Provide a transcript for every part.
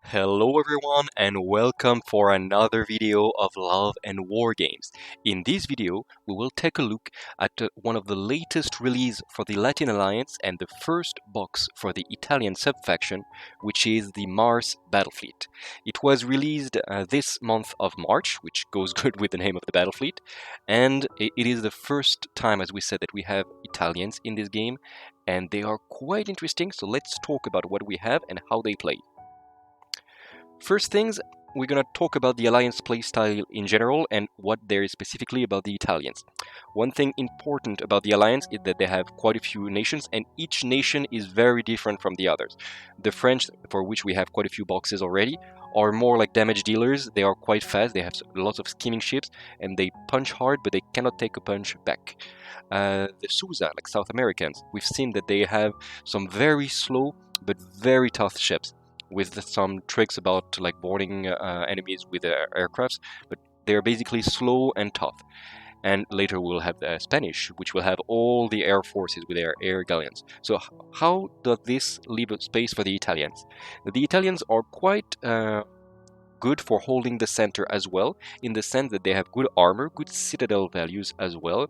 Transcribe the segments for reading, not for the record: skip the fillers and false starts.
Hello everyone and welcome for another video of Love and War Games. In this video, we will take a look at one of the latest release for the Latin Alliance and the first box for the Italian subfaction, which is the Mars Battlefleet. It was released this month of March, which goes good with the name of the Battlefleet, and it is the first time, as we said, that we have Italians in this game, and they are quite interesting, so let's talk about what we have and how they play. First things, we're going to talk about the Alliance playstyle in general and what there is specifically about the Italians. One thing important about the Alliance is that they have quite a few nations and each nation is very different from the others. The French, for which we have quite a few boxes already, are more like damage dealers. They are quite fast, they have lots of scheming ships and they punch hard but they cannot take a punch back. The Sousa, like South Americans, we've seen that they have some very slow but very tough ships, with some tricks about like boarding enemies with aircrafts, but they're basically slow and tough. And later we'll have the Spanish, which will have all the air forces with their air galleons. So how does this leave a space for the Italians? The Italians are quite good for holding the center as well, in the sense that they have good armor, good citadel values as well,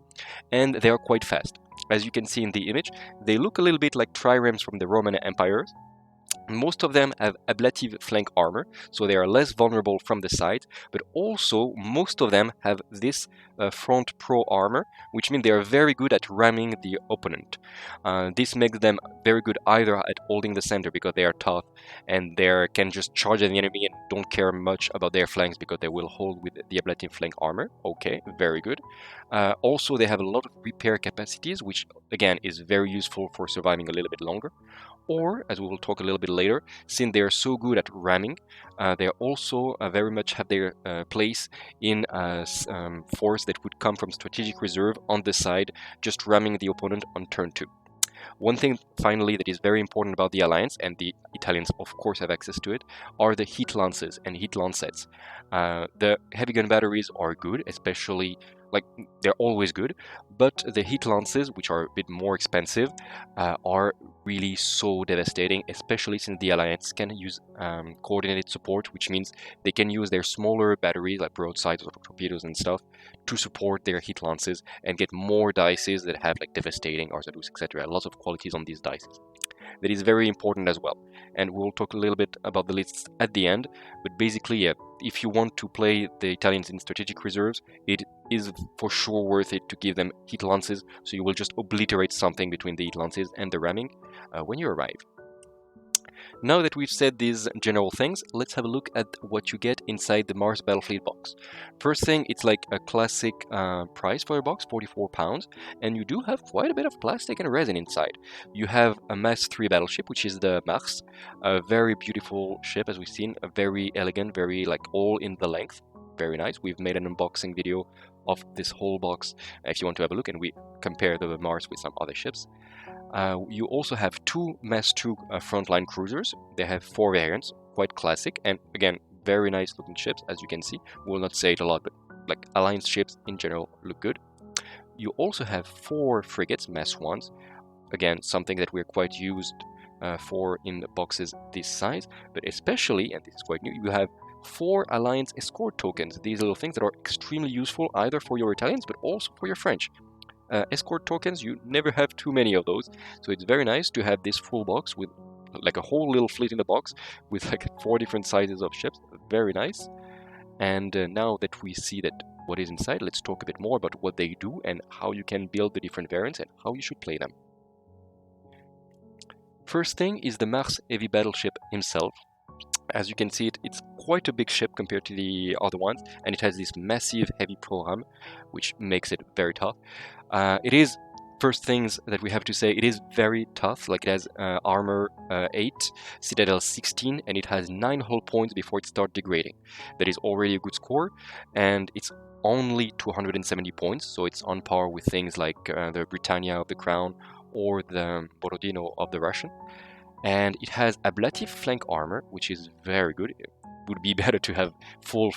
and they are quite fast. As you can see in the image, they look a little bit like triremes from the Roman empires. Most of them have ablative flank armor, so they are less vulnerable from the side, but also most of them have this front pro armor, which means they are very good at ramming the opponent. This makes them very good either at holding the center because they are tough and they can just charge at the enemy and don't care much about their flanks because they will hold with the ablative flank armor. Okay, very good. Also, they have a lot of repair capacities, which again is very useful for surviving a little bit longer. Or, as we will talk a little bit later, since they are so good at ramming, they also very much have their place in force that would come from strategic reserve on the side, just ramming the opponent on turn 2. One thing, finally, that is very important about the Alliance, and the Italians, of course, have access to it, are the heat lances and heat lancets. The heavy gun batteries are good, especially, like, they're always good, but the heat lances, which are a bit more expensive, are really so devastating, especially since the Alliance can use coordinated support, which means they can use their smaller batteries, like broadsides or torpedoes and stuff, to support their heat lances and get more dices that have like devastating, Arsadus, etc. Lots of qualities on these dices. That is very important as well. And we'll talk a little bit about the lists at the end, but basically, yeah, if you want to play the Italians in strategic reserves, it is for sure worth it to give them heat lances, so you will just obliterate something between the heat lances and the ramming when you arrive. Now that we've said these general things, let's have a look at what you get inside the Mars Battlefleet box. First thing, it's like a classic price for a box, £44, and you do have quite a bit of plastic and resin inside. You have a Mass 3 battleship, which is the Mars, a very beautiful ship as we've seen, a very elegant, very like all in the length, very nice. We've made an unboxing video of this whole box if you want to have a look, and we compare the Mars with some other ships. You also have two Mass 2 Frontline cruisers. They have 4 variants, quite classic, and again, very nice looking ships, as you can see. We'll not say it a lot, but like Alliance ships in general look good. You also have 4 frigates, Mass 1s. Again, something that we're quite used for in the boxes this size, but especially, and this is quite new, you have 4 Alliance escort tokens. These little things that are extremely useful either for your Italians, but also for your French. Escort tokens, you never have too many of those, so it's very nice to have this full box with like a whole little fleet in the box with like 4 different sizes of ships. Very nice. And now that we see that what is inside, let's talk a bit more about what they do and how you can build the different variants and how you should play them. First thing is the Mars Heavy Battleship himself. As you can see, it's quite a big ship compared to the other ones, and it has this massive heavy program, which makes it very tough. It is, first things that we have to say, it is very tough. Like, it has armor 8, citadel 16, and it has 9 hull points before it starts degrading. That is already a good score, and it's only 270 points, so it's on par with things like the Britannia of the Crown or the Borodino of the Russian. And it has ablative flank armor, which is very good. It would be better to have full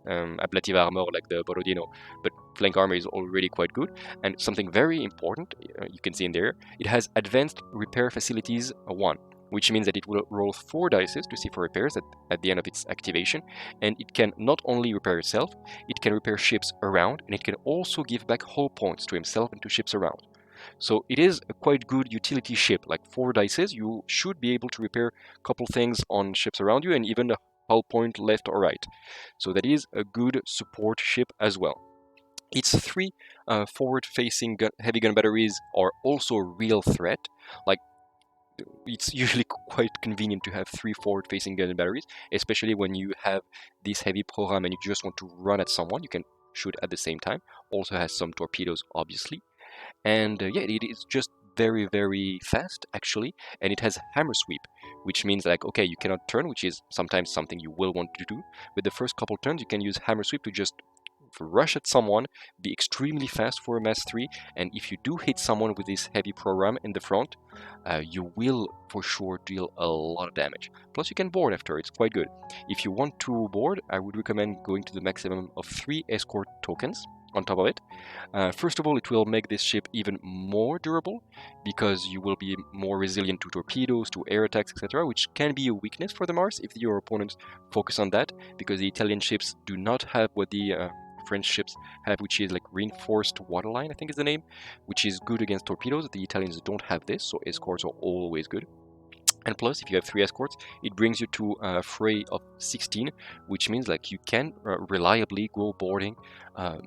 ablative armor like the Borodino, but flank armor is already quite good. And something very important, you can see in there, it has advanced repair facilities 1. which means that it will roll 4 dice to see for repairs at the end of its activation, and it can not only repair itself, it can repair ships around, and it can also give back hull points to himself and to ships around. So it is a quite good utility ship, like 4 dice, you should be able to repair a couple things on ships around you and even a hull point left or right. So that is a good support ship as well. Its 3 forward-facing heavy gun batteries are also a real threat. Like, it's usually quite convenient to have 3 forward-facing gun batteries, especially when you have this heavy program and you just want to run at someone. You can shoot at the same time. Also has some torpedoes, obviously. And yeah, it is just very, very fast, actually. And it has hammer sweep, which means like, okay, you cannot turn, which is sometimes something you will want to do. But the first couple turns, you can use hammer sweep to just rush at someone, be extremely fast for a mass 3, and if you do hit someone with this heavy program in the front, you will for sure deal a lot of damage. Plus you can board after, it's quite good. If you want to board, I would recommend going to the maximum of 3 escort tokens on top of it. First of all, it will make this ship even more durable, because you will be more resilient to torpedoes, to air attacks, etc., which can be a weakness for the Mars if your opponents focus on that, because the Italian ships do not have what the French ships have, which is like reinforced waterline, I think is the name, which is good against torpedoes. The Italians don't have this, so escorts are always good. And plus, if you have 3 escorts, it brings you to a fray of 16, which means like you can reliably go boarding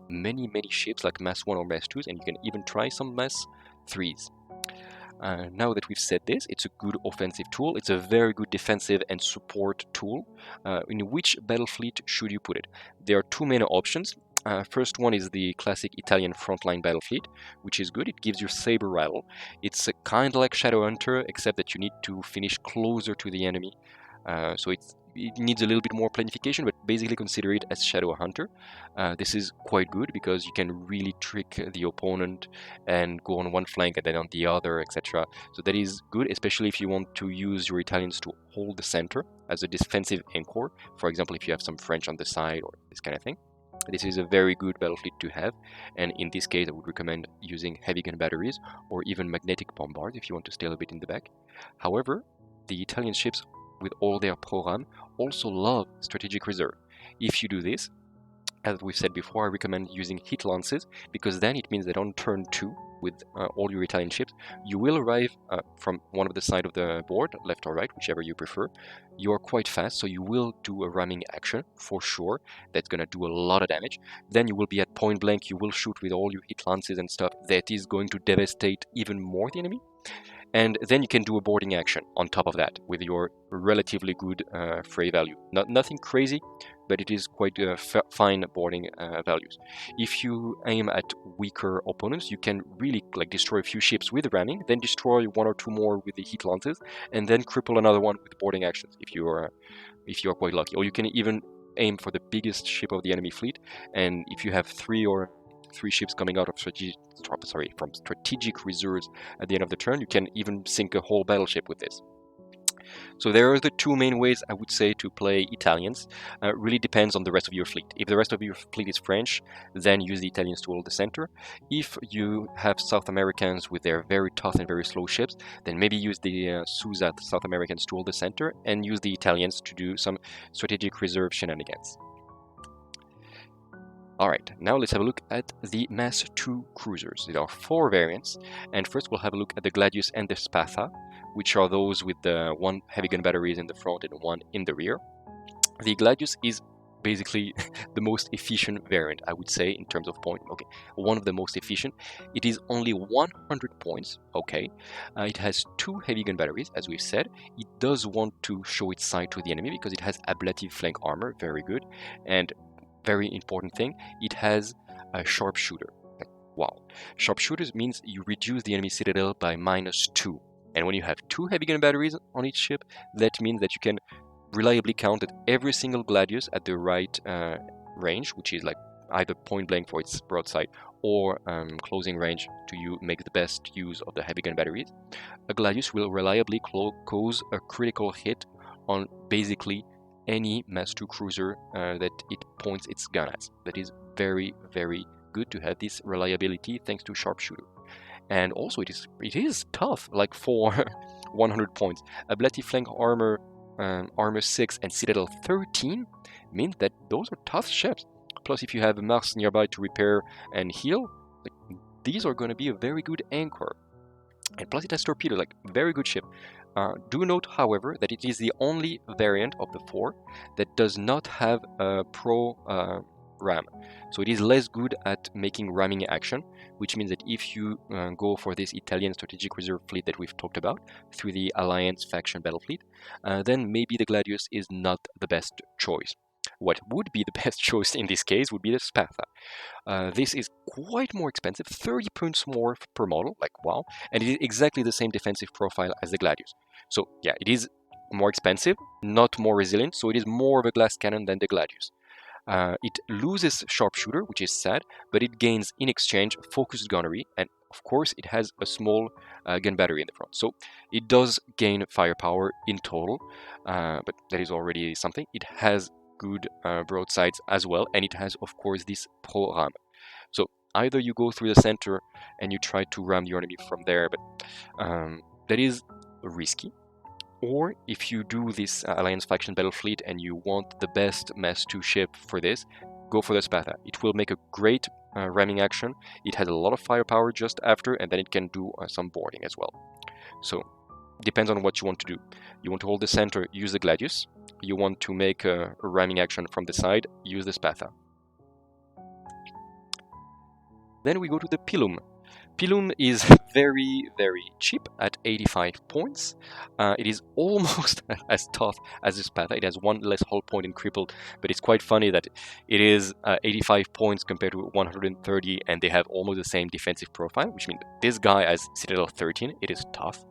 many ships like mass 1 or mass 2s, and you can even try some mass 3s. Now that we've said this, it's a good offensive tool, it's a very good defensive and support tool. In which battle fleet should you put it? There are 2 main options. First one is the classic Italian Frontline battle fleet, which is good. It gives you saber rattle. It's kind of like Shadowhunter, except that you need to finish closer to the enemy. So it needs a little bit more planification, but basically consider it as Shadowhunter. This is quite good because you can really trick the opponent and go on one flank and then on the other, etc. So that is good, especially if you want to use your Italians to hold the center as a defensive anchor. For example, if you have some French on the side or this kind of thing. This is a very good battle fleet to have, and in this case I would recommend using heavy gun batteries or even magnetic bombards if you want to stay a bit in the back. However, the Italian ships with all their program also love strategic reserve. If you do this, as we said before, I recommend using heat lances, because then it means that on turn 2 with all your Italian ships, you will arrive from one of the side of the board, left or right, whichever you prefer. You are quite fast, so you will do a ramming action for sure. That's gonna do a lot of damage. Then you will be at point blank, you will shoot with all your heat lances and stuff. That is going to devastate even more the enemy. And then you can do a boarding action on top of that with your relatively good fray value. Nothing crazy, but it is quite fine boarding values. If you aim at weaker opponents, you can really like destroy a few ships with ramming, then destroy 1 or 2 more with the heat lances, and then cripple another one with boarding actions if you are quite lucky. Or you can even aim for the biggest ship of the enemy fleet, and if you have 3 ships coming out of from strategic reserves at the end of the turn, you can even sink a whole battleship with this. So there are the 2 main ways I would say to play Italians. Really depends on the rest of your fleet. If the rest of your fleet is French, then use the Italians to hold the center. If you have South Americans with their very tough and very slow ships, then maybe use the South Americans to hold the center and use the Italians to do some strategic reserve shenanigans. Alright, now let's have a look at the Mass 2 cruisers. There are 4 variants, and first we'll have a look at the Gladius and the Spatha, which are those with the 1 heavy gun batteries in the front and 1 in the rear. The Gladius is basically the most efficient variant, I would say, in terms of point. Okay, one of the most efficient. It is only 100 points, okay. It has 2 heavy gun batteries, as we've said. It does want to show its side to the enemy because it has ablative flank armor, very good. And very important thing, it has a sharpshooter. Wow. Sharpshooters means you reduce the enemy citadel by -2. And when you have 2 heavy gun batteries on each ship, that means that you can reliably count at every single Gladius at the right range, which is like either point blank for its broadside or closing range to make the best use of the heavy gun batteries. A Gladius will reliably cause a critical hit on basically any Mass 2 cruiser that it points its gun at. That is very, very good to have this reliability thanks to sharpshooter. And also it is tough, like for 100 points. Ablative Flank Armor, Armor 6 and Citadel 13 means that those are tough ships. Plus, if you have a Mars nearby to repair and heal, like, these are going to be a very good anchor. And plus it has torpedo, like very good ship. Do note, however, that it is the only variant of the 4 that does not have a pro ram. So it is less good at making ramming action, which means that if you go for this Italian strategic reserve fleet that we've talked about through the Alliance faction battle fleet, then maybe the Gladius is not the best choice. What would be the best choice in this case would be the Spatha. This is quite more expensive, 30 points more per model, like wow, and it is exactly the same defensive profile as the Gladius. So yeah, it is more expensive, not more resilient, so it is more of a glass cannon than the Gladius. It loses sharpshooter, which is sad, but it gains in exchange focused gunnery, and of course it has a small gun battery in the front. So it does gain firepower in total, but that is already something. It has good broadsides as well, and it has of course this pro ram. So either you go through the center and you try to ram your enemy from there, but that is risky. Or if you do this Alliance faction battle fleet and you want the best Mass 2 ship for this, go for the Spatha. It will make a great ramming action. It has a lot of firepower just after, and then it can do some boarding as well. So depends on what you want to do. You want to hold the center, use the Gladius. You want to make a ramming action from the side, use the Spatha. Then we go to the Pilum. Pilum is very, very cheap at 85 points. It is almost as tough as the Spatha. It has one less hull point in crippled, but it's quite funny that it is 85 points compared to 130, and they have almost the same defensive profile, which means this guy has Citadel 13. It is tough.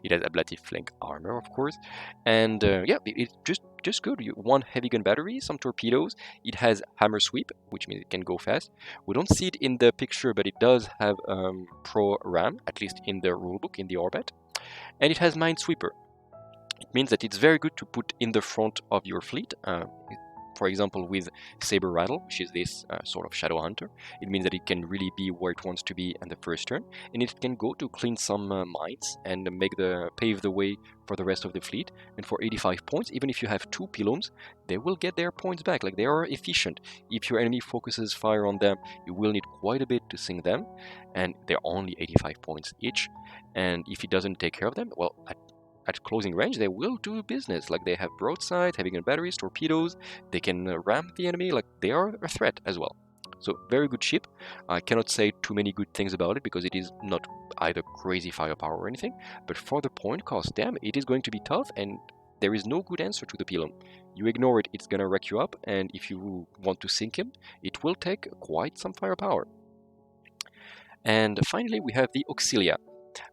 It has ablative flank armor, of course, and yeah, it's just good. One heavy gun battery, some torpedoes. It has hammer sweep, which means it can go fast. We don't see it in the picture, but it does have pro ram, at least in the rulebook, in the orbit, and it has minesweeper. It means that it's very good to put in the front of your fleet. For example, with Saber Rattle, which is this sort of shadow hunter, it means that it can really be where it wants to be in the first turn, and it can go to clean some mines and pave the way for the rest of the fleet. And for 85 points, even if you have 2 Pilums, they will get their points back. Like, they are efficient. If your enemy focuses fire on them, you will need quite a bit to sink them, and they're only 85 points each. And if he doesn't take care of them, well, at closing range, they will do business. Like, they have broadside, heavy gun batteries, torpedoes, they can ram the enemy, like, they are a threat as well. So, very good ship. I cannot say too many good things about it because it is not either crazy firepower or anything, but for the point cost, damn, it is going to be tough, and there is no good answer to the Pilum. You ignore it, it's gonna wreck you up, and if you want to sink him, it will take quite some firepower. And finally, we have the Auxilia.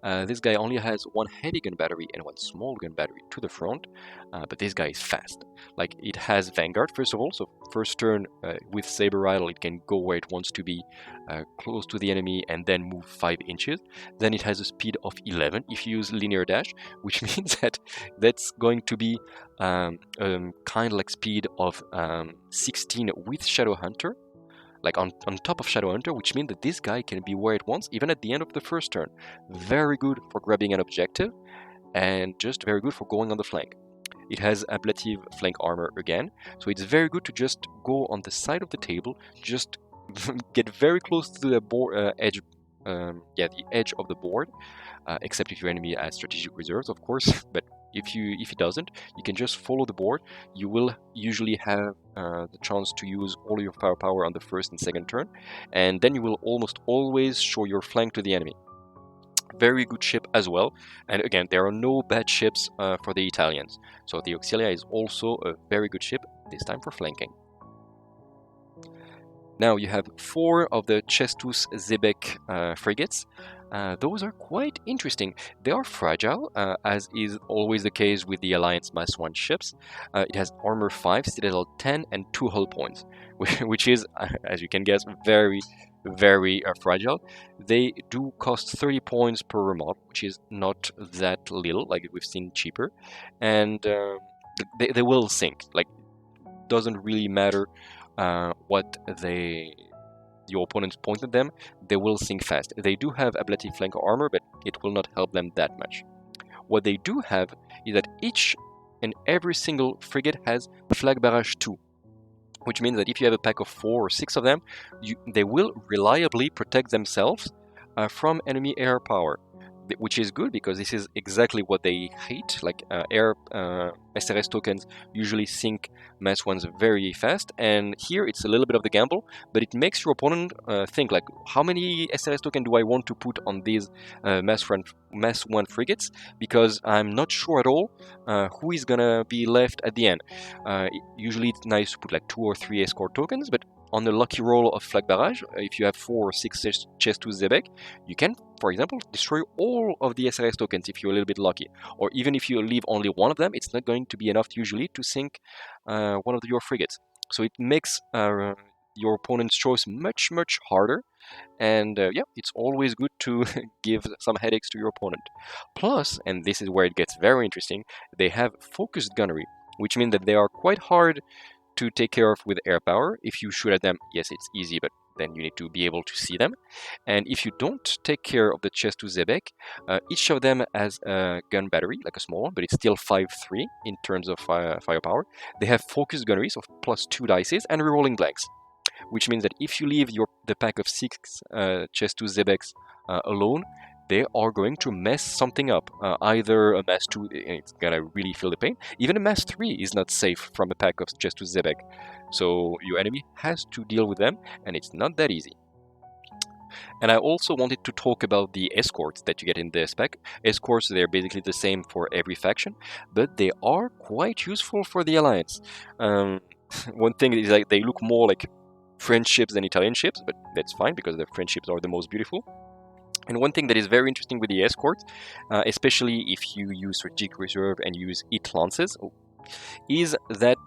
This guy only has one heavy gun battery and one small gun battery to the front, but this guy is fast. Like, it has Vanguard, first of all, so first turn with Saber Rattle, it can go where it wants to be, close to the enemy, and then move 5 inches. Then it has a speed of 11 if you use linear dash, which means that that's going to be kind of like speed of 16 with Shadow Hunter, like on top of Shadow Hunter, which means that this guy can be where it wants, even at the end of the first turn. Very good for grabbing an objective, and just very good for going on the flank. It has ablative flank armor again, so it's very good to just go on the side of the table, just get very close to the board, edge, the edge of the board, except if your enemy has strategic reserves, of course, but if it doesn't, you can just follow the board. You will usually have the chance to use all of your firepower on the first and second turn, and then you will almost always show your flank to the enemy. Very good ship as well, and again, there are no bad ships for the Italians, so the Auxilia is also a very good ship, this time for flanking. Now you have 4 of the Cestus Zebek frigates. Those are quite interesting. They are fragile, as is always the case with the Alliance Mass 1 ships. It has armor 5, Citadel 10, and 2 hull points, which is, as you can guess, very, very fragile. They do cost 30 points per remodel, which is not that little, like we've seen cheaper, and they will sink. Like, doesn't really matter what your opponents point at them, they will sink fast. They do have ablative flank armor, but it will not help them that much. What they do have is that each and every single frigate has flag barrage 2, which means that if you have a pack of 4 or 6 of them, they will reliably protect themselves from enemy air power, which is good because this is exactly what they hate. Like air SRS tokens usually sink mass ones very fast, and here it's a little bit of the gamble, but it makes your opponent think like, how many SRS token do I want to put on these mass 1 frigates, because I'm not sure at all who is gonna be left at the end. Usually it's nice to put like 2 or 3 escort tokens, but on the lucky roll of flag barrage, if you have 4 or 6 Cestus Zebek, you can, for example, destroy all of the SRS tokens if you're a little bit lucky. Or even if you leave only one of them, it's not going to be enough usually to sink one of your frigates. So it makes your opponent's choice much, much harder. And yeah, it's always good to give some headaches to your opponent. Plus, and this is where it gets very interesting, they have focused gunnery, which means that they are quite hard to take care of with air power. If you shoot at them, yes, it's easy, but then you need to be able to see them. And if you don't take care of the Cestus Zebek, each of them has a gun battery, like a small one, but it's still 5-3 in terms of firepower. They have focused gunnery, so +2 dices, and rerolling blanks, which means that if you leave the pack of 6 Cestus Zebeks alone, they are going to mess something up. Either a mass 2, it's gonna really feel the pain. Even a mass 3 is not safe from a pack of Cestus Zebek. So your enemy has to deal with them, and it's not that easy. And I also wanted to talk about the escorts that you get in this pack. Escorts, they're basically the same for every faction, but they are quite useful for the Alliance. One thing is like they look more like French ships than Italian ships, but that's fine because the French ships are the most beautiful. And one thing that is very interesting with the escorts, especially if you use strategic reserve and use hit lances, is that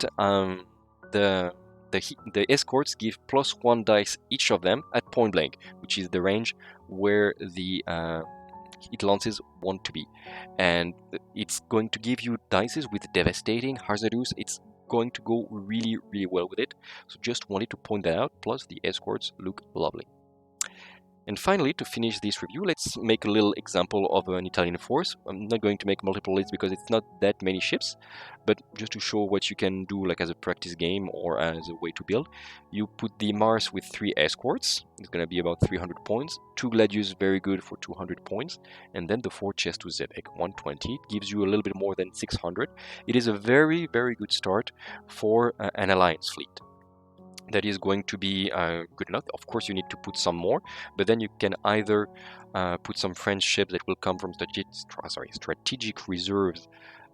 the escorts give +1 dice each of them at point blank, which is the range where the hit lances want to be. And it's going to give you dices with devastating, hazardous. It's going to go really, really well with it. So just wanted to point that out. Plus the escorts look lovely. And finally, to finish this review, let's make a little example of an Italian force. I'm not going to make multiple lists because it's not that many ships, but just to show what you can do like as a practice game or as a way to build. You put the Mars with 3 escorts, it's going to be about 300 points, 2 Gladius, very good for 200 points, and then the 4 Cestus Zebek, 120, it gives you a little bit more than 600. It is a very, very good start for an Alliance fleet. That is going to be good enough. Of course, you need to put some more, but then you can either put some French ships that will come from strategic reserves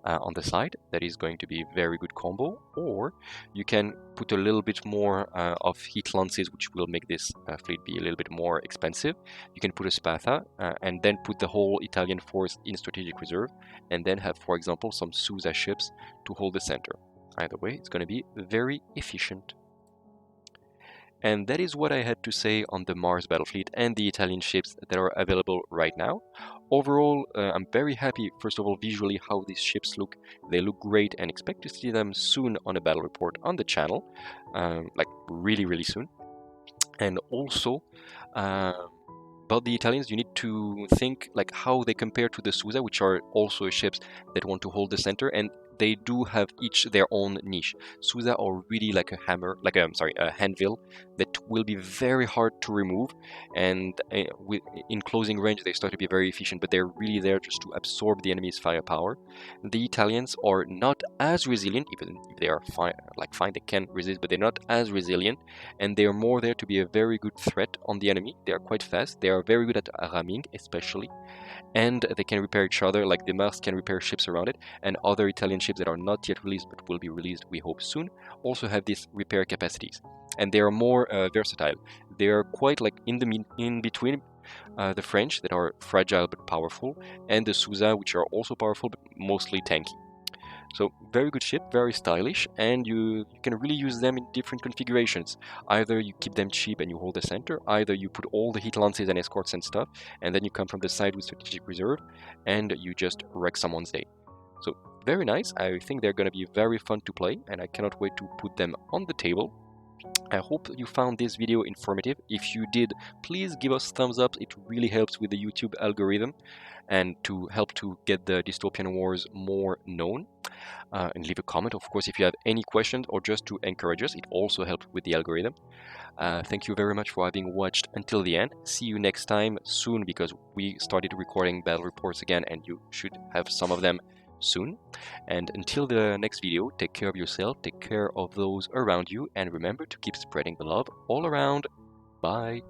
on the side. That is going to be a very good combo. Or you can put a little bit more of heat lances, which will make this fleet be a little bit more expensive. You can put a Spatha and then put the whole Italian force in strategic reserve, and then have, for example, some Susa ships to hold the center. Either way, it's going to be very efficient. And that is what I had to say on the Mars Battlefleet and the Italian ships that are available right now. Overall, I'm very happy, first of all, visually how these ships look. They look great and expect to see them soon on a battle report on the channel, like really, really soon. And also, about the Italians, you need to think like how they compare to the Susa, which are also ships that want to hold the center, and they do have each their own niche. Susa are really like a hammer, like a handville that will be very hard to remove, and in closing range they start to be very efficient, but they're really there just to absorb the enemy's firepower. The Italians are not as resilient, even if they are fine, they can resist, but they're not as resilient, and they are more there to be a very good threat on the enemy. They are quite fast, they are very good at ramming especially, and they can repair each other, like the Mars can repair ships around it, and other Italian ships that are not yet released but will be released, we hope soon, also have these repair capacities. And they are more versatile. They are quite like in between the French, that are fragile but powerful, and the Susa, which are also powerful but mostly tanky. So very good ship, very stylish, and you can really use them in different configurations. Either you keep them cheap and you hold the center, either you put all the heat lances and escorts and stuff, and then you come from the side with strategic reserve, and you just wreck someone's day. So very nice. I think they're going to be very fun to play, and I cannot wait to put them on the table. I hope you found this video informative. If you did, please give us thumbs up. It really helps with the YouTube algorithm and to help to get the Dystopian Wars more known. And leave a comment, of course, if you have any questions or just to encourage us. It also helps with the algorithm. Thank you very much for having watched until the end. See you next time soon, because we started recording battle reports again and you should have some of them soon. And until the next video, take care of yourself, take care of those around you, and remember to keep spreading the love all around. Bye.